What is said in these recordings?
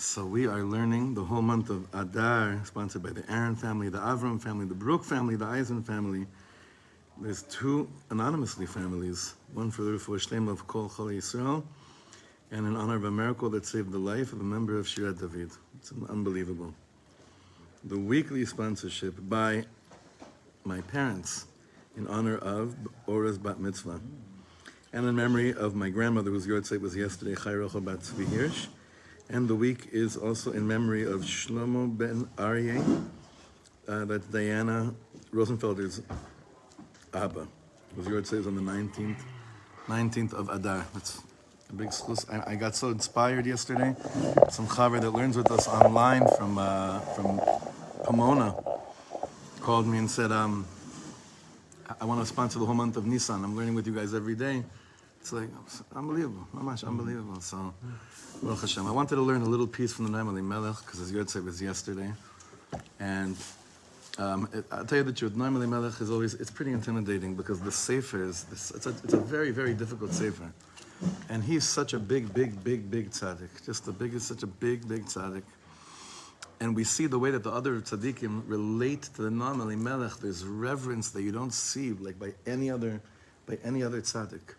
So we are learning the whole month of Adar, sponsored by the Aaron family, the Avram family, the Brook family, the Eisen family. There's two anonymously families, one for the Refuah Shlema of Kol Chol Yisrael, and in honor of a miracle that saved the life of a member of Shirat David. It's unbelievable. The weekly sponsorship by my parents in honor of Ora's Bat Mitzvah, and in memory of my grandmother, whose Yortzeit was yesterday, Chai Rochel Bat Tzvi Hirsch. And the week is also in memory of Shlomo ben Aryeh, that's Diana Rosenfelder's Abba, whose Yortzeit is on the 19th of Adar. That's a big schus. I got so inspired yesterday. Some chaver that learns with us online from Pomona called me and said, I want to sponsor the whole month of Nisan. I'm learning with you guys every day. It's like, unbelievable, much unbelievable. So, Baruch Hashem. I wanted to learn a little piece from the Noam Elimelech, because his Yortzeit was yesterday. And I'll tell you the truth, Noam Elimelech is always, it's pretty intimidating, because the Sefer is, it's a very, very difficult Sefer. And he's such a big tzaddik. Just the biggest, such a big tzaddik. And we see the way that the other tzaddikim relate to the Noam Elimelech. There's reverence that you don't see like by any other tzaddik.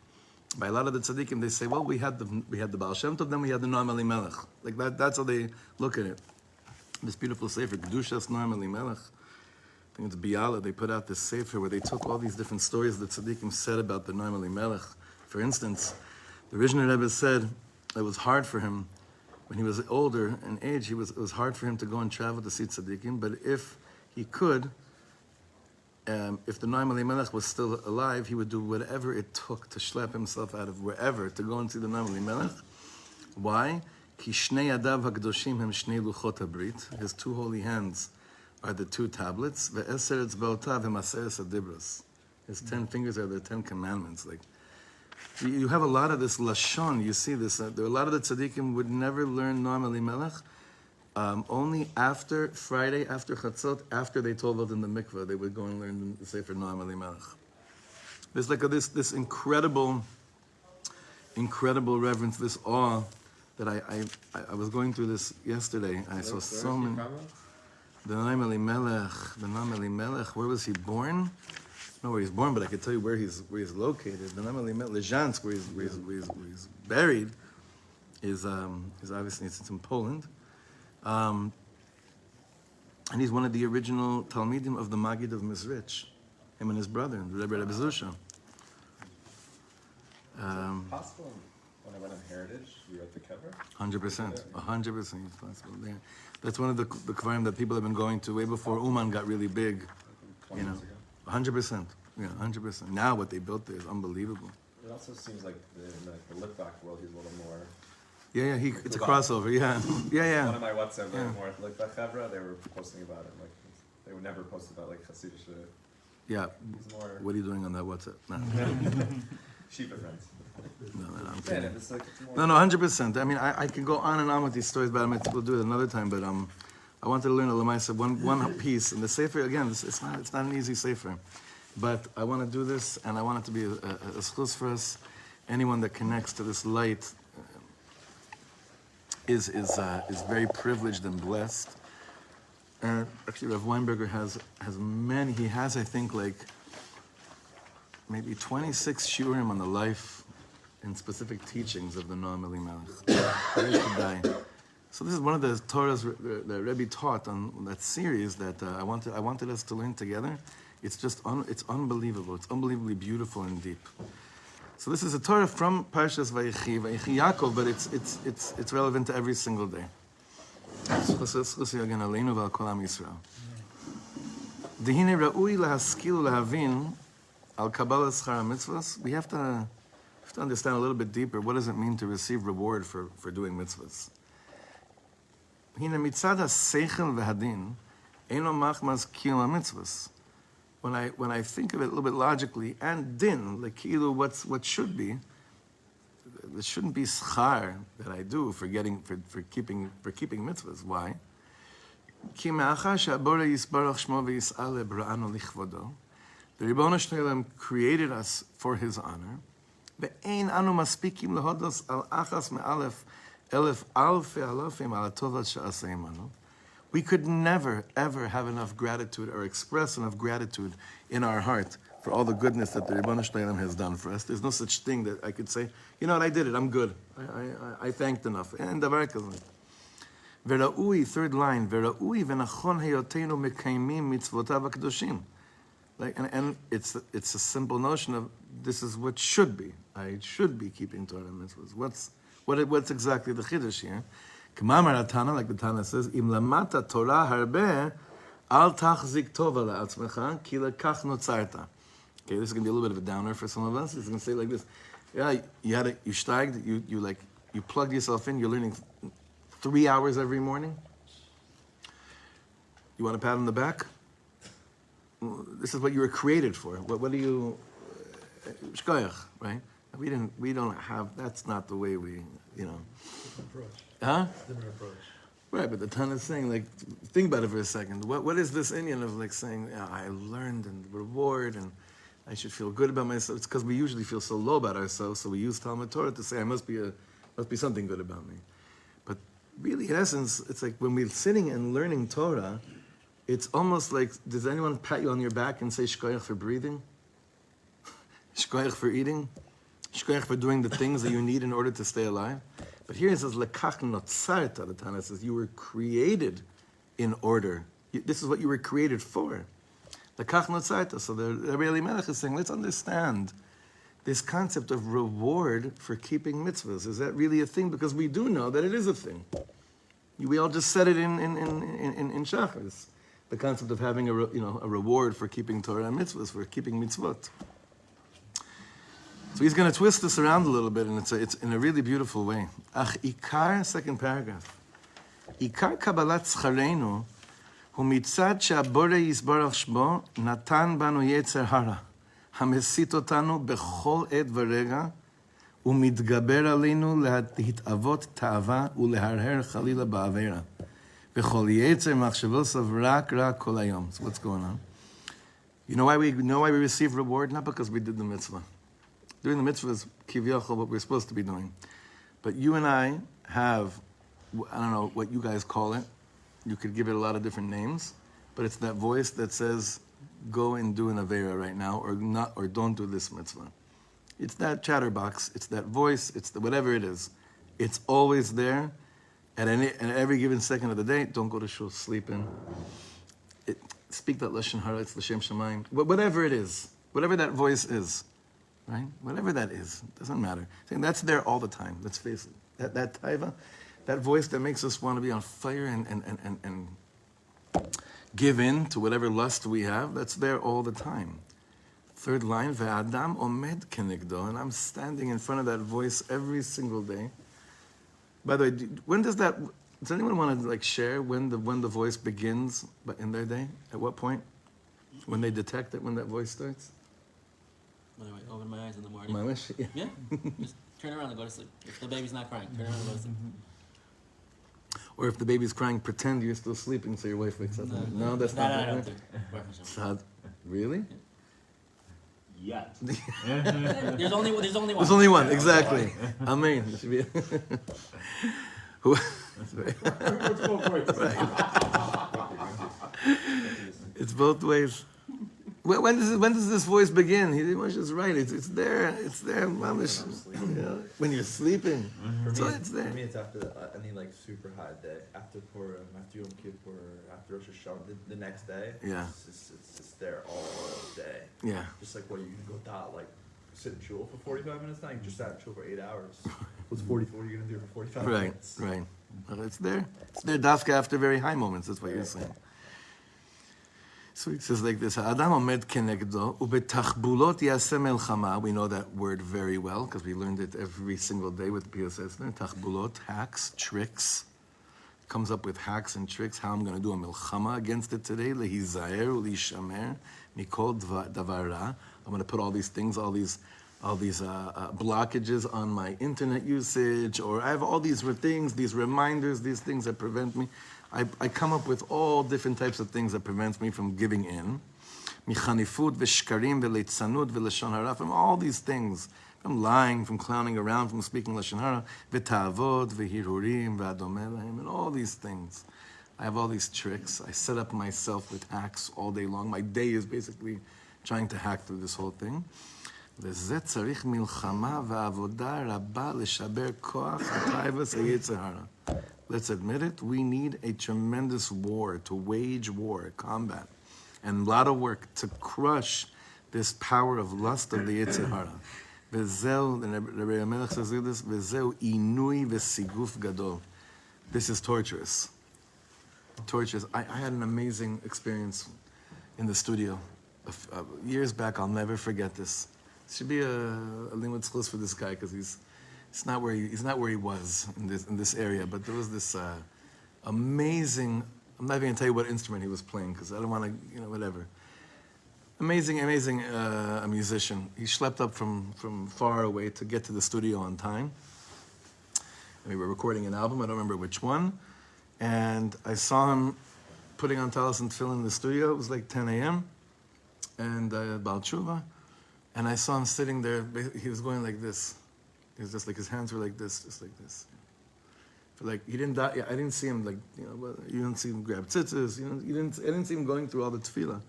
By a lot of the tzaddikim, they say, well, we had the Baal Shem Tov, then we had the Noam Elimelech. Like that's how they look at it. This beautiful sefer, Kedushas Noam Elimelech. I think it's Biala. They put out this sefer where they took all these different stories that tzaddikim said about the Noam Elimelech. For instance, the Rishner Rebbe said it was hard for him when he was older in age. It was hard for him to go and travel to see tzaddikim, but if he could. If the Noam Elimelech was still alive, he would do whatever it took to schlep himself out of wherever to go and see the Noam Elimelech. Why? Ki shnei yadav hakdoshim hem shnei luchot habrit. His two holy hands are the two tablets. Ve'eser etzbaotav hem aseres adibros. His 10 fingers are the 10 commandments. Like you have a lot of this lashon. You see this. There are a lot of the tzaddikim would never learn Noam Elimelech. Only after Friday, after Chatzot, after they told in the mikveh, they would go and learn the Sefer Noam Elimelech. There's like this incredible reverence, this awe that I was going through this yesterday. I saw so many. The Noam Elimelech, where was he born? I don't know where he's born, but I could tell you where he's located. The Noam Elimelech, Lezhansk, where he's buried, is obviously it's in Poland. And he's one of the original Talmidim of the Maggid of Mizrich, him and his brother, the Rebbe Zusha. Possible when I went on Heritage, you were at the cover? 100%, 100% it's possible there. That's one of the Kvarim that people have been going to way before Uman got really big. 20 years ago. 100%, yeah, 100%. Now what they built there is unbelievable. It also seems like in the look-back world, he's a little more... Yeah, it's a crossover. Yeah. One of my WhatsApp, more like the Chavra, they were posting about it. Like they would never post about like Hasidic shit. Yeah. He's more. What are you doing on that WhatsApp? No. Sheep friends. No, I'm kidding. Yeah, it's like, it's more No, 100%. I mean, I can go on and on with these stories, but we'll do it another time. But I wanted to learn a Lamaisa, one piece. And the Sefer, again, it's not an easy Sefer. But I want to do this, and I want it to be a schus for us. Anyone that connects to this light is very privileged and blessed. Actually, Rav Weinberger has many. He has, I think, like maybe 26 shiurim on the life and specific teachings of the Noam Elimelech. So this is one of the Torahs that Rebbe taught on that series that I wanted us to learn together. It's just it's unbelievable. It's unbelievably beautiful and deep. So this is a Torah from Parshat Vayechi Yaakov, but it's relevant to every single day. Dehine ra'ui lahaskil lahavin al kabbalah schar mitzvahs. We have to understand a little bit deeper. What does it mean to receive reward for doing mitzvahs? Hine mitzad haseichel v'hadin eino machmas kiyum mitzvahs. When I think of it a little bit logically, and din, like what should be, there shouldn't be schar that I do for keeping mitzvahs. Why? Ki me'achar she'abora yisbarach shmo v'yis'ale bra'anu lichvodo. The Ribono Shel Olam created us for His honor. Ve'ein anu maspikim lehodos al achas me'alef Elef alfe alafim ala tovat she'aseh imanu. We could never, ever have enough gratitude or express enough gratitude in our heart for all the goodness that the Ribono Shel Olam has done for us. There's no such thing that I could say, you know what, I did it, I'm good. I thanked enough. And davar kazeh. Vera'ui, third line, Vera'ui v'nachon heyotenu mekayimim mitzvotav hakadoshim. Like, and it's a simple notion of this is what should be. I should be keeping Torah and mitzvahs. What's exactly the chiddush here? K'mamar Tana, like the Tana says, Im lamata Torah harbeh, al tachzik tova la'atzmecha, ki lekach notzarta. Okay, this is going to be a little bit of a downer for some of us. It's going to say like this. Yeah, you steiged, you plugged yourself in, you're learning 3 hours every morning. You want a pat on the back? Well, this is what you were created for. What do you... Shkoyach, right? We don't have... That's not the way we, Different approach. Huh? Different approach. Right, but the Tana is saying, like, think about it for a second. What is this Indian of, like, saying, yeah, I learned and reward and I should feel good about myself? It's because we usually feel so low about ourselves, so we use Talmud Torah to say, I must be something good about me. But really, in essence, it's like when we're sitting and learning Torah, it's almost like, does anyone pat you on your back and say shkoyach for breathing? Shkoyach for eating? Shkoyach for doing the things that you need in order to stay alive? But here it says, lekach notzarta, the Tana says, you were created in order. This is what you were created for. Lekach notzarta. So the Noam Elimelech is saying, let's understand this concept of reward for keeping mitzvahs. Is that really a thing? Because we do know that it is a thing. We all just said it in Shachris. The concept of having a reward for keeping Torah and mitzvahs, for keeping mitzvot. So he's going to twist this around a little bit, and it's in a really beautiful way. Ach ikar, second paragraph. Ikar kabbalat tzcharenu hu mitzad she'abore yisbarach shmo natan banu yetzer hara hamesit otanu bechol et v'rega ומתגבר עלינו להתאבות תאווה ולהרהר חלילה בעבירה. וכל יצר מחשבותיו רק רע כל היום. So what's going on? You know why we receive reward? Not because we did the mitzvah. Doing the mitzvah is kiviyachol, what we're supposed to be doing. But you and I have, I don't know what you guys call it. You could give it a lot of different names, but it's that voice that says, go and do an avera right now, or don't do this mitzvah. It's that chatterbox, it's that voice, it's the whatever it is. It's always there at every given second of the day. Don't go to shul, sleep in. Speak that lashon hara, it's l'shem shamayim. Whatever it is, whatever that voice is, right? Whatever that is, doesn't matter. Saying that's there all the time. Let's face it. That taiva, that voice that makes us want to be on fire and give in to whatever lust we have, that's there all the time. Third line, ve'adam omed kenegdo, and I'm standing in front of that voice every single day. By the way, when does anyone want to share when the voice begins in their day? At what point? When they detect it, when that voice starts? When I open my eyes in the morning. My wish, yeah. Yeah, just turn around and go to sleep. If the baby's not crying, turn around and go to sleep. Or if the baby's crying, pretend you're still sleeping so your wife wakes up. No, that's not No. Sad. Really? Yet. There's only one. There's only one, exactly. Amen. It should be. It's both ways. When does this voice begin? He was just right. It's there. It's there. Mamish. When you're sleeping, so it's there. For me, it's after any super high day, after Purim, after Yom Kippur, after Rosh Hashanah, the next day. Yeah. It's just there all day. Yeah. Just like what you can go sit in shul for 45 minutes now. You can just sat in shul for 8 hours. What's 44? You're gonna do for 45 minutes. Right. Well, it's there. It's there. Dafka after very high moments. That's what you're saying. So it says like this: Adam omed kenegdo ubetachbulot yaseh melchama. We know that word very well because we learned it every single day with the PSS. Tachbulot, hacks, tricks. Comes up with hacks and tricks. How I'm going to do a milchama against it today? Lehizayer ulishamer mikol davara. I'm going to put all these things, all these blockages on my internet usage, or I have all these things, these reminders, these things that prevent me. I come up with all different types of things that prevents me from giving in. Michanifut v'shkarim v'leitzanud v'leshon hara, from all these things from lying, from clowning around, from speaking Lashon Hara, v'ta'avod, v'hirurim, v'adome lahem, and all these things. I have all these tricks. I set up myself with hacks all day long. My day is basically trying to hack through this whole thing. וזה צריך מלחמה ועבודה רבה לשבר כוח הטייבס היצר הרע. Let's admit it, we need a tremendous war, to wage war, combat, and a lot of work to crush this power of lust of the Yetzer Hara. וזהו, Rabbi Elimelech says this, וזהו עינוי וסיגוף גדול. This is torturous. Torturous. I had an amazing experience in the studio. Years back, I'll never forget this. It should be a limud schus for this guy, because he's not where he was in this area. But there was this amazing. I'm not even gonna tell you what instrument he was playing, because I don't want to, whatever. Amazing a musician. He schlepped up from far away to get to the studio on time. And we were recording an album. I don't remember which one. And I saw him putting on talis and tefillin in the studio. It was like 10 a.m. And Baal Tshuva. And I saw him sitting there. He was going like this. He was just like, his hands were like this, just like this. Like, he didn't die. I didn't see him like, you didn't see him grab tzitzis. I didn't see him going through all the tefillah.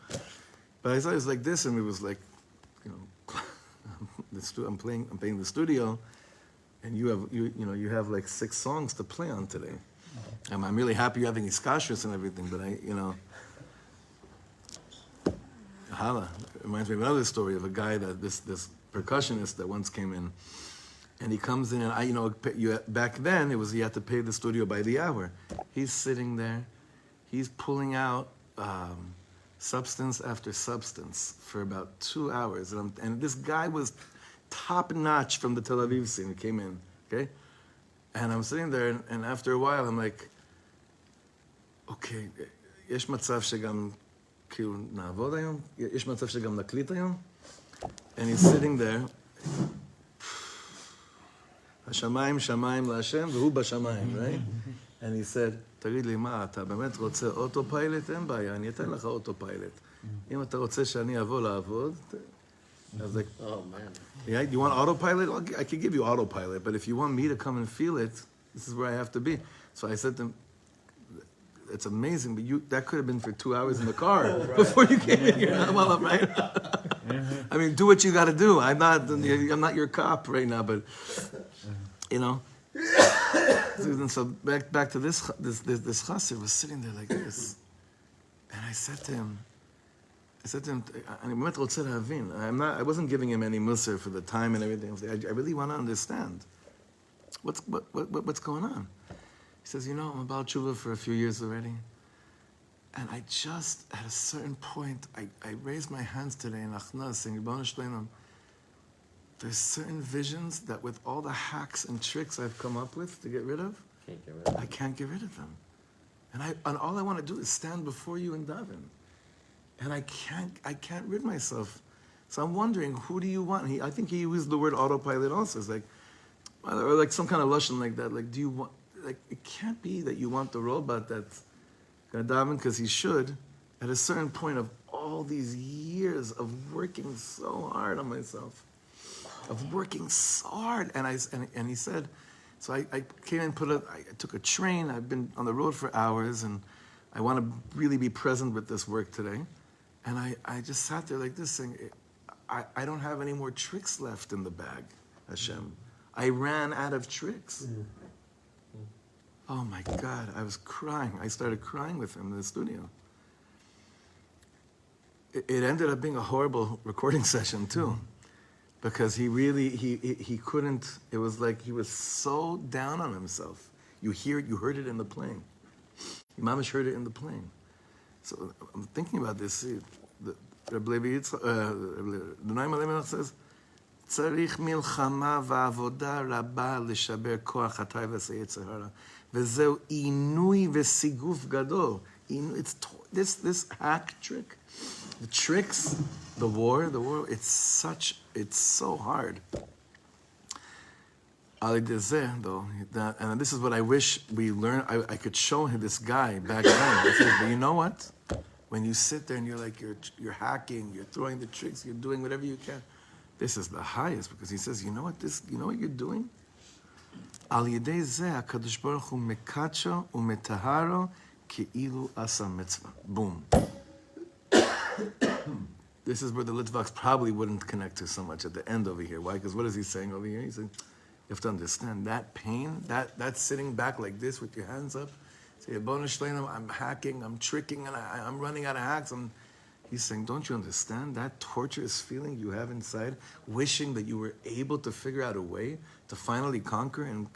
But I saw he was like this, and it was like, I'm playing the studio, and you have like 6 songs to play on today. And I'm really happy you're having iskashus and everything, but Hala. It reminds me of another story of a guy that this percussionist that once came in, and he comes in, and back then you had to pay the studio by the hour. He's sitting there, he's pulling out substance after substance for about 2 hours, and this guy was top notch from the Tel Aviv scene. He came in, okay, and I'm sitting there, and after a while, I'm like, okay, יש מצב שגם כאילו נעבוד היום? יש מצב שגם נקליט היום? And he's sitting there, השמיים שמיים להשם והוא בשמיים, right? And he said, תגיד לי, מה, אתה באמת רוצה אוטו פיילוט? אין בעיה, אני אתן לך אוטו פיילוט. אם אתה רוצה שאני אבוא לעבוד, I was like, Oh man. Yeah, you want autopilot? I could give you autopilot, but if you want me to come and feel it, this is where I have to be. So I said to him, it's amazing, but that could have been for 2 hours in the car before you came in here. Well, right? I mean, do what you got to do. I'm not your cop right now, but So back to this chassid was sitting there like this, and I said to him, I wasn't giving him any musar for the time and everything. I really want to understand what's going on. He says, I'm about tshuva for a few years already, and I just at a certain point I raised my hands today in Achna saying, Ribono Shel Olam, there's certain visions that with all the hacks and tricks I've come up with to get rid of, I can't get rid of them, and all I want to do is stand before you and daven. And I can't rid myself. So I'm wondering, who do you want? I think he used the word autopilot also. It's like, or like some kind of lashon like that. Like, do you want? Like, it can't be that you want the robot that's gonna daven because he should. At a certain point of all these years of working so hard on myself, and he said, so I came and I took a train. I've been on the road for hours, and I want to really be present with this work today. And I just sat there like this saying, I don't have any more tricks left in the bag, Hashem. I ran out of tricks. Oh my God, I was crying. I started crying with him in the studio. It ended up being a horrible recording session too, because he couldn't, it was like he was so down on himself. You heard it in the plane. Mamish heard it in the plane. So I'm thinking about this. Noam Elimelech says, צריך מלחמה ועבודה רבה לשבר כוח הטייבס היצר הרע. וזהו עינוי וסיגוף גדול. It's this hack trick. The tricks, the war, it's so hard. And this is what I wish we learned. I could show him this guy back then. I said, but you know what? When you sit there and you're like, you're hacking, you're throwing the tricks, you're doing whatever you can, This is the highest, because he says, you know what you're doing? Al yedei zeh HaKadosh Baruch Hu mekacho umetaharo ki'ilu asa mitzvah. Boom. This is where the Litvaks probably wouldn't connect to so much at the end over here. Why? Because what is he saying over here? He's saying, you have to understand that pain, that sitting back like this with your hands up. Say, I'm hacking, I'm tricking, and I'm running out of hacks. He's saying, don't you understand that torturous feeling you have inside, wishing that you were able to figure out a way to finally conquer and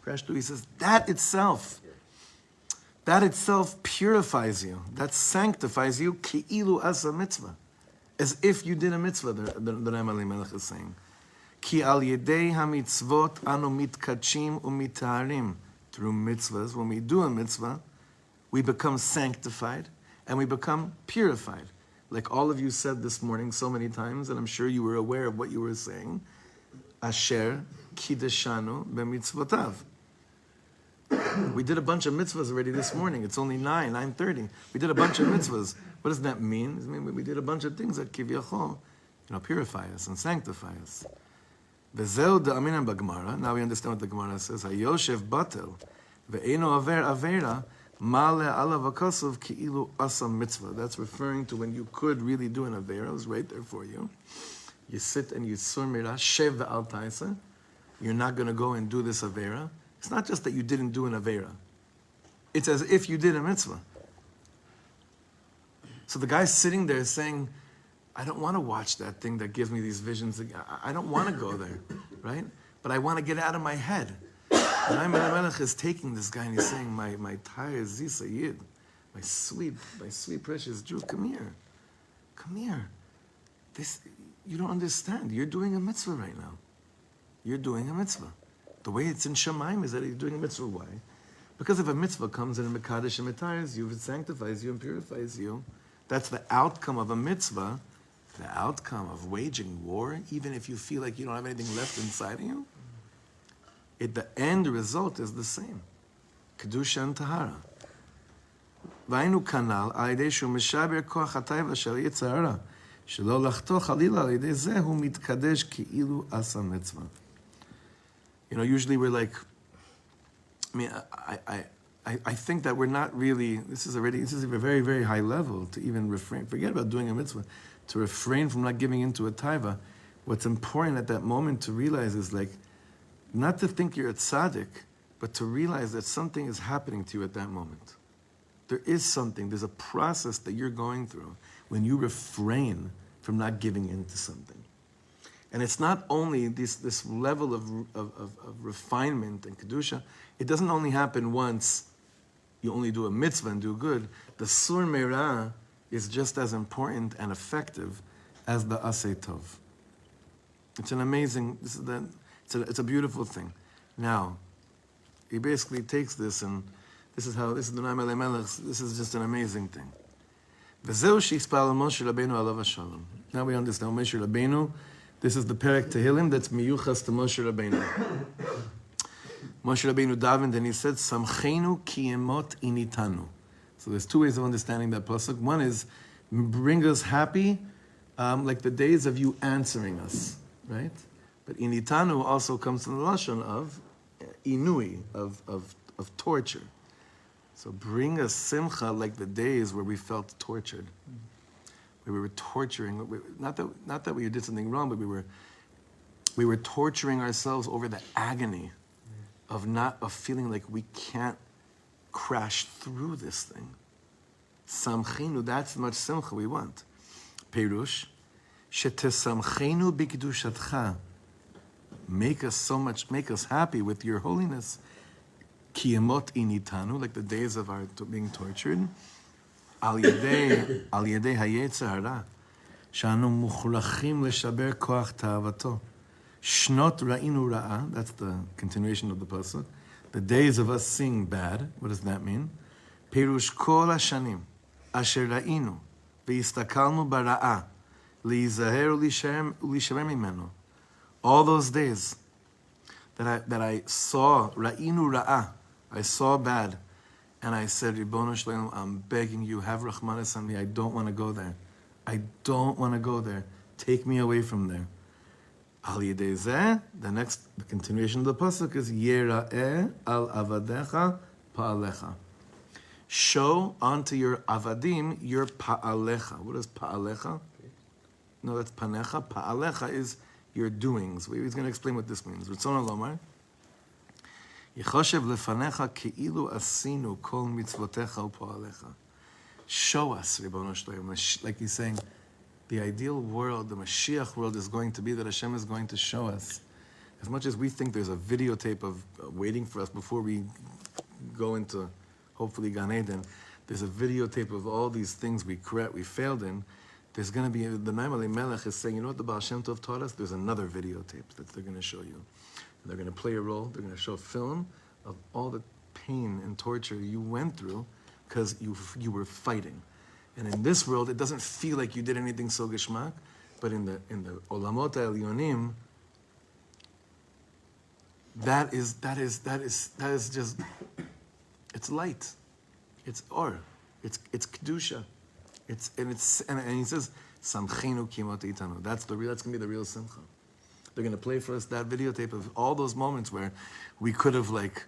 crash through? He says, that itself purifies you. That sanctifies you, ki'ilu asa mitzvah. As if you did a mitzvah, the Noam Elimelech is saying. Ki al yedei ha-mitzvot anu mitkachim umitaharim. Through mitzvahs, when we do a mitzvah, we become sanctified and we become purified. Like all of you said this morning so many times, and I'm sure you were aware of what you were saying. Asher kideshanu b'mitzvotav. We did a bunch of mitzvahs already this morning. It's only 9:30. We did a bunch of mitzvahs. What does that mean? It means we did a bunch of things that kivyachol, purify us and sanctify us. V'zeu da'aminan b'Gemara. Now we understand what the Gemara says. Hayoshev batel ve'eno aver avera male alav hakasuv ki'ilu asa mitzvah. That's referring to when you could really do an avera. It was right there for you. You sit and you sur mirah shev ve'al taisa. You're not going to go and do this avera. It's not just that you didn't do an avera. It's as if you did a mitzvah. So the guy's sitting there saying, I don't want to watch that thing that gives me these visions. I don't want to go there, right? But I want to get out of my head. And Noam Elimelech is taking this guy and he's saying, my Taya Zisa Yid, my sweet precious Jew, come here. You don't understand. You're doing a mitzvah right now. You're doing a mitzvah. The way it's in Shemaim is that you're doing a mitzvah. Why? Because if a mitzvah comes in and Mekadesh and Metayers you, it sanctifies you and purifies you. That's the outcome of a mitzvah, the outcome of waging war, even if you feel like you don't have anything left inside of you. The end result is the same. Kedusha and Tahara. Vaynu kanal, al-yedei shu meshaber koach hatayva shel yetzer hara, shelo lachto chalila al-yedei zeh hu mitkadesh ki'ilu asa mitzvah. Usually we're like, I think that we're not really, this is a very, very high level to even refrain, forget about doing a mitzvah, to refrain from not giving into a taiva. What's important at that moment to realize is not to think you're a tzaddik, but to realize that something is happening to you at that moment. There is something, there's a process that you're going through when you refrain from not giving into something. And it's not only this level of refinement and kedusha. It doesn't only happen once you only do a mitzvah and do good. The sur merah is just as important and effective as the aseh tov. It's an amazing, it's a beautiful thing. Now, he basically takes this and this is the Noam Elimelech, this is just an amazing thing. V'zeu she'yispal Moshe Rabbeinu alav hashalom. Now we understand Moshe Rabbeinu. This is the Perek Tehillim that's miyuchas to Moshe Rabbeinu. Moshe Rabbeinu davened and he said, Samchenu ki emot initanu. So there's two ways of understanding that pasuk. One is, bring us happy, like the days of you answering us, right? But initanu also comes from the lashon of inui, of torture. So bring us simcha like the days where we felt tortured. We were torturing, not that we did something wrong, but we were torturing ourselves over the agony of feeling like we can't crash through this thing. Samchinu, that's much simcha we want. Perush, shetesamchenu b'kedushatcha. Make us happy with your holiness. Ki emot initanu, like the days of our being tortured. Al yedei hayetzer hara, shanu muchlachim leshaber koach ta'avato. Shnot ra'inu ra'a, that's the continuation of the pasuk. The days of us seeing bad, what does that mean? Perush kol hashanim, asher ra'inu, v'istakalnu bara'a, li'izaher u'lishaver mimenu. All those days that I saw ra'inu ra'a, I saw bad, and I said, Ribono Shlomo, I'm begging you, have Rahmanas on me. I don't want to go there. I don't want to go there. Take me away from there. Al yedei zeh, the continuation of the pasuk is Yera'eh al avadecha pa'alecha. Show unto your avadim your pa'alecha. What is pa'alecha? No, that's panecha. Pa'alecha is your doings. He's going to explain what this means. Ritzon Lomar. Yechoshev lefanecha ke'ilu asinu kol mitzvotecha u'pa'alecha. Show us, Ribono Shlomo. Like he's saying, the ideal world, the Mashiach world is going to be that Hashem is going to show us. As much as we think there's a videotape of waiting for us before we go into, hopefully, Gan Eden, there's a videotape of all these things we failed in. There's going to be, the Noam Elimelech is saying, you know what the Baal Shem Tov taught us? There's another videotape that they're going to show you. And they're going to play a role, they're going to show a film of all the pain and torture you went through because you were fighting. And in this world, it doesn't feel like you did anything so geshmak, but in the Olamot HaElyonim, that is just, it's light, it's or, it's kedusha, and he says samchenu kimot itanu. That's gonna be the real simcha. They're gonna play for us that videotape of all those moments where we could have like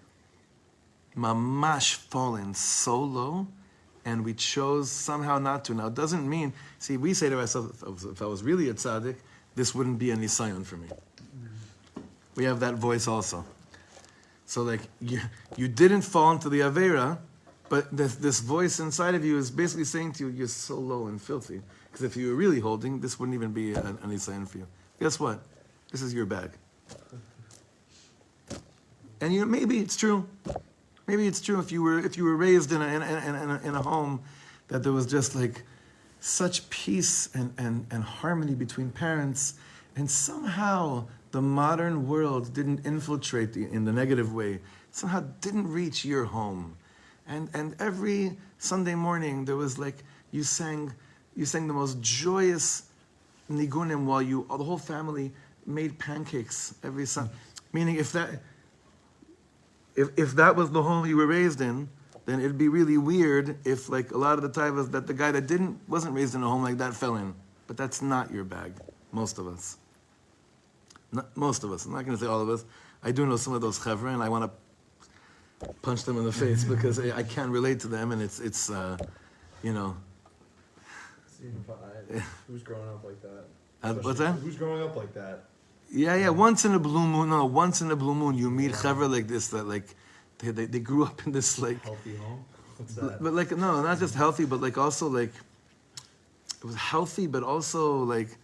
mamash fallen so low, and we chose somehow not to. Now it doesn't mean, see, we say to ourselves, if I was really a tzaddik, this wouldn't be a nisayon for me. We have that voice also. So like, you didn't fall into the Avera, but this voice inside of you is basically saying to you, you're so low and filthy. Because if you were really holding, this wouldn't even be a nisayon for you. Guess what? This is your bag. And maybe it's true. Maybe it's true if you were raised in a home that there was just like such peace and harmony between parents, and somehow the modern world didn't infiltrate in the negative way, somehow didn't reach your home. And every Sunday morning there was like you sang the most joyous nigunim while the whole family made pancakes every Sunday. Meaning if that was the home you were raised in, then it'd be really weird if like a lot of the taivas that the guy that wasn't raised in a home like that fell in. But that's not your bag, most of us. Most of us. I'm not going to say all of us. I do know some of those chevra, and I want to punch them in the face because I can't relate to them, and it's you know. Who's growing up like that? What's that? Who's growing up like that? Yeah. Once in a blue moon, you meet chevra like this that like they grew up in this like Healthy home? What's that? but like no, not just healthy, but like also like it was healthy, but also like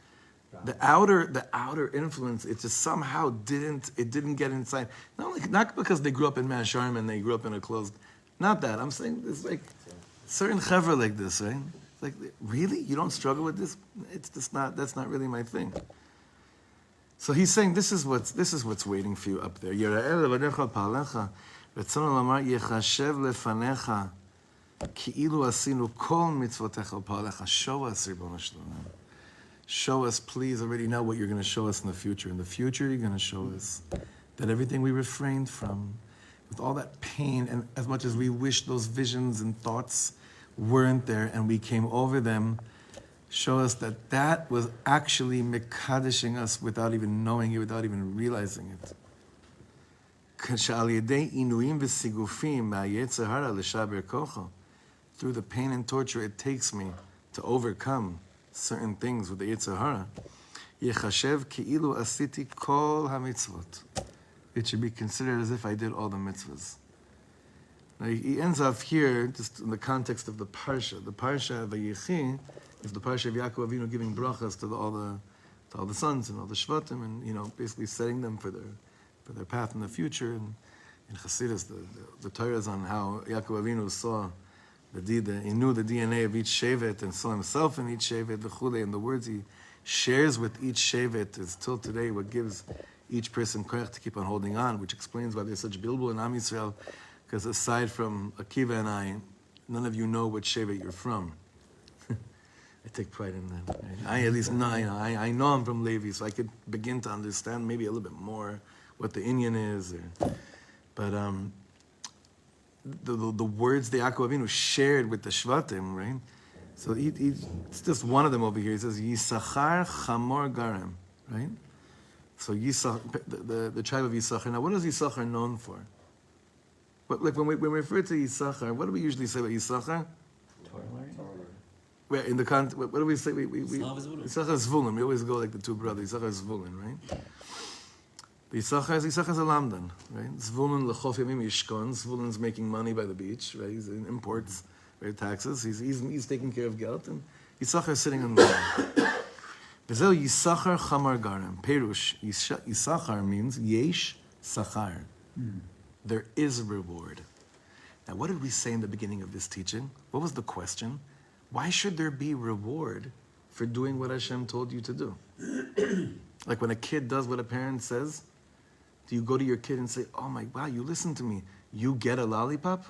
the outer influence. It just somehow didn't get inside. Not because they grew up in Masharm and they grew up in a closed. Not that I'm saying it's like certain chevra like this, right? Like really, you don't struggle with this? It's just not. That's not really my thing. So he's saying this is what's waiting for you up there. Yera'eh levadecha pa'alecha, retzon lamar yechashev lefanecha, ki'ilu asinu kol mitzvotecha pa'alecha. Show us, Ribono Shlomo. Show us, please. Already know what you're going to show us in the future. In the future, you're going to show us that everything we refrained from, with all that pain, and as much as we wish those visions and thoughts weren't there, and we came over them. Show us that was actually mekadeshing us without even knowing it, without even realizing it. Through the pain and torture it takes me to overcome certain things with the Yetzer Hara. It should be considered as if I did all the mitzvahs. Now he ends off here just in the context of the Parsha. The Parsha of Vayechi is the Parsha of Yaakov Avinu giving brachas to all the sons and all the shvatim, and basically setting them for their path in the future. And in Chassidus, the Torah is on how Yaakov Avinu saw he knew the DNA of each shevet and saw himself in each shevet, and the words he shares with each shevet is till today what gives each person koyach to keep on holding on, which explains why there's such bilbul in Am Yisrael, because aside from Akiva and I, none of you know what shevet you're from. I take pride in that. I at least know, I know I'm from Levi, so I could begin to understand maybe a little bit more what the Inyan is. But the words that Yaakov Avinu shared with the Shvatim, right? So it's just one of them over here. He says, Yisachar Chamor Garem, right? So Yisachar, the tribe of Yisachar. Now, what is Yisachar known for? Like when we refer to Yisachar, what do we usually say about Yisachar? Where in the what do we say? Yisachar is Zvulun. We always go like the two brothers. Yisachar is Zvulun, right? Yisachar is a lamdan, right? Zvulun lechof yamim yishkon. Zvulun is making money by the beach, right? He's in imports, right? Taxes. He's taking care of Geld, and Yisachar is sitting on the land. V'zeu Yisachar chamar garim. Perush. Yisachar means yesh sachar. There is a reward. Now, what did we say in the beginning of this teaching? What was the question? Why should there be reward for doing what Hashem told you to do? Like when a kid does what a parent says, do you go to your kid and say, oh my, wow, you listen to me, you get a lollipop?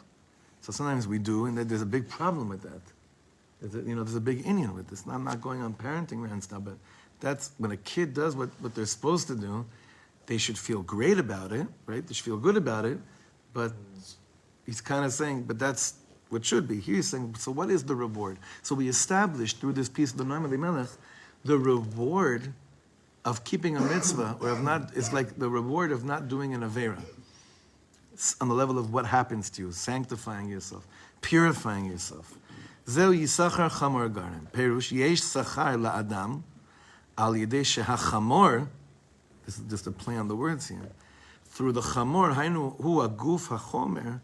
So sometimes we do, and there's a big problem with that. There's a big inyan with this. I'm not going on parenting rants now, but that's when a kid does what they're supposed to do, they should feel great about it, right? They should feel good about it, but he's kind of saying, but that's what should be. He's saying, so what is the reward? So we established through this piece of the Noam Elimelech, the reward of keeping a mitzvah, or of not, is like the reward of not doing an avera. It's on the level of what happens to you, sanctifying yourself, purifying yourself. Zeu Yisachar chamor garim. Perush, yesh sachar la'adam, al yedei shehachamor, this is just a play on the words here, through the chamor, hainu hu aguf hachomer,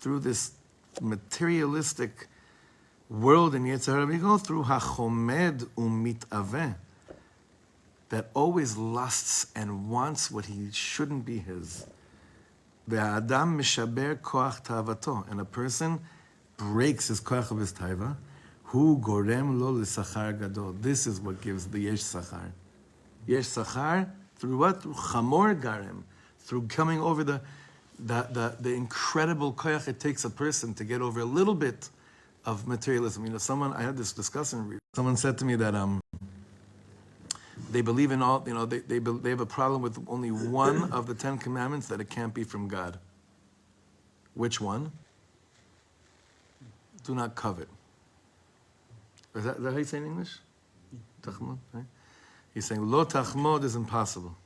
through this materialistic world in Yetzer Hara, we go through hachomed umitaveh, that always lusts and wants what he shouldn't be his. Ve'adam mishaber koach tavato, and a person breaks his koach of his taiva. Hu gorem lo l'sachar gadol. This is what gives the yesh sachar. Yesh sachar through what? Through chamor garem, through coming over the incredible koach it takes a person to get over a little bit of materialism. I had this discussion. Someone said to me that they believe in all. They have a problem with only one of the 10 commandments, that it can't be from God. Which one? Do not covet. Is that how you say in English? Tachmod, right? He's saying lo tachmod is impossible.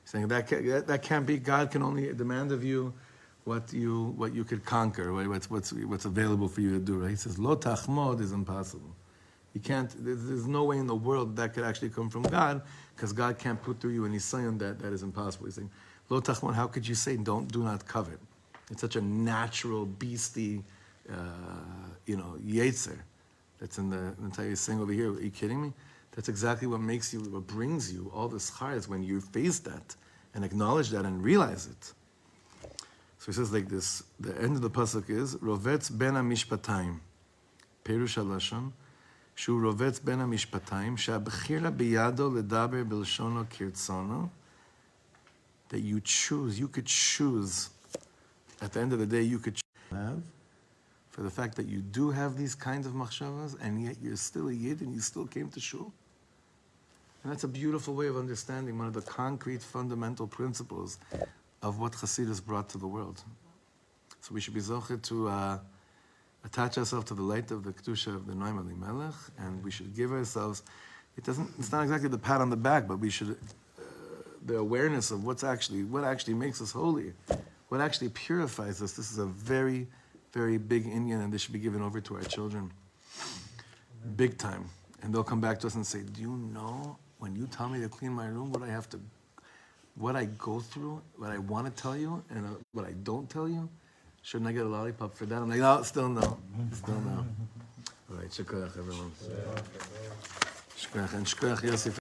He's saying that can't be. God can only demand of you what you could conquer, what's available for you to do. Right? He says lo tachmod is impossible. You can't. There's no way in the world that could actually come from God, because God can't put through you any sign that is impossible. He's saying lo tachmod. How could you say do not covet? It's such a natural beastie, yetzer that's in the entire thing over here. Are you kidding me? That's exactly what brings you all this chayas, when you face that and acknowledge that and realize it. So he says like this, the end of the pasuk is, Rovetz ben ha-mishpatayim, Perush ha-lashon, Shu rovetz ben ha-mishpatayim, she'abchira biyado ledaber b'lshono kirtzono, that you could choose, at the end of the day, you could have, for the fact that you do have these kinds of machshavas, and yet you're still a yid, and you still came to shul. And that's a beautiful way of understanding one of the concrete, fundamental principles of what Chassidus brought to the world. So we should be zocher to attach ourselves to the light of the kedusha of the Noam Elimelech, and we should give ourselves. It's not exactly the pat on the back, but we should the awareness of what actually makes us holy, what actually purifies us. This is a very, very big inyan, and this should be given over to our children, big time. And they'll come back to us and say, "Do you know when you tell me to clean my room, what I go through, what I want to tell you, and what I don't tell you? Shouldn't I get a lollipop for that?" I'm like, "No, still no, still no." All right, shkoyach everyone. Shkoyach and shkoyach Yosef.